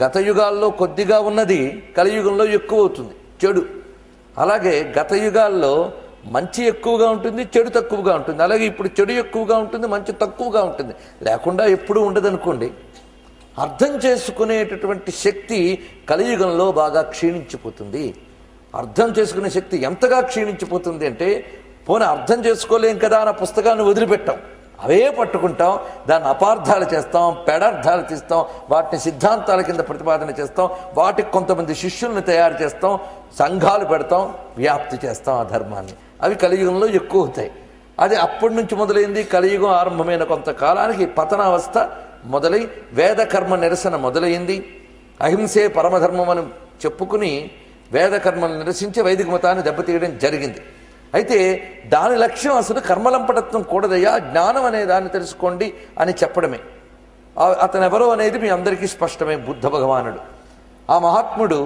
గత యుగాల్లో కొద్దిగా ఉన్నది కలియుగంలో ఎక్కువ అవుతుంది చెడు. అలాగే గత యుగాల్లో మంచి ఎక్కువగా ఉంటుంది, చెడు తక్కువగా ఉంటుంది. అలాగే ఇప్పుడు చెడు ఎక్కువగా ఉంటుంది, మంచి తక్కువగా ఉంటుంది. లేకుండా ఎప్పుడూ ఉండదనుకోండి. అర్థం చేసుకునేటటువంటి శక్తి కలియుగంలో బాగా క్షీణించిపోతుంది. అర్థం చేసుకునే శక్తి ఎంతగా క్షీణించిపోతుంది అంటే, పోనీ అర్థం చేసుకోలేం కదా అన్న పుస్తకాన్ని వదిలిపెట్టాం, అవే పట్టుకుంటాం, దాన్ని అపార్థాలు చేస్తాం, పెడార్థాలు తీస్తాం, వాటిని సిద్ధాంతాల కింద ప్రతిపాదన చేస్తాం, వాటికి కొంతమంది శిష్యుల్ని తయారు చేస్తాం, సంఘాలు పెడతాం, వ్యాప్తి చేస్తాం ఆ ధర్మాన్ని. అవి కలియుగంలో ఎక్కువ అవుతాయి. అది అప్పటి నుంచి మొదలైంది. కలియుగం ఆరంభమైన కొంతకాలానికి పతనావస్థ మొదలై వేదకర్మ నిరసన మొదలైంది. అహింసే పరమధర్మం అని చెప్పుకుని వేదకర్మను నిరసించి వైదిక మతాన్ని దెబ్బతీయడం జరిగింది. అయితే దాని లక్ష్యం అసలు కర్మలంపటత్వం కూడదయ్యా, జ్ఞానం అనే దాన్ని తెలుసుకోండి అని చెప్పడమే. అతను ఎవరో అనేది మీ అందరికీ స్పష్టమే. బుద్ధ భగవానుడు, ఆ మహాత్ముడు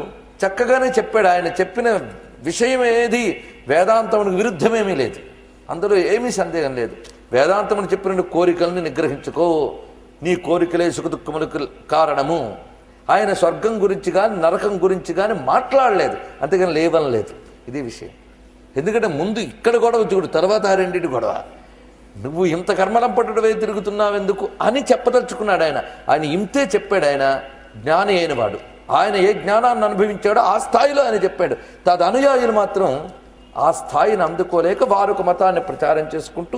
చక్కగానే చెప్పాడు. ఆయన చెప్పిన విషయం ఏది వేదాంతమునికి విరుద్ధమేమీ లేదు, అందులో ఏమీ సందేహం లేదు. వేదాంతమును చెప్పిన కోరికల్ని నిగ్రహించుకో, నీ కోరికలే సుఖదుఖములకు కారణము. ఆయన స్వర్గం గురించి కానీ నరకం గురించి కానీ మాట్లాడలేదు, అంతేగాని లేవనలేదు. ఇది విషయం. ఎందుకంటే ముందు ఇక్కడ గొడవ చూడు, తర్వాత ఆ రెండింటి గొడవ. నువ్వు ఇంత కర్మలంపటుడవే తిరుగుతున్నావు ఎందుకు అని చెప్పదలుచుకున్నాడు ఆయన. ఆయన ఇంతే చెప్పాడు. ఆయన జ్ఞాని అయిన వాడు. ఆయన ఏ జ్ఞానాన్ని అనుభవించాడో ఆ స్థాయిలో ఆయన చెప్పాడు. తదనుయాయులు మాత్రం ఆ స్థాయిని అందుకోలేక వారొక మతాన్ని ప్రచారం చేసుకుంటూ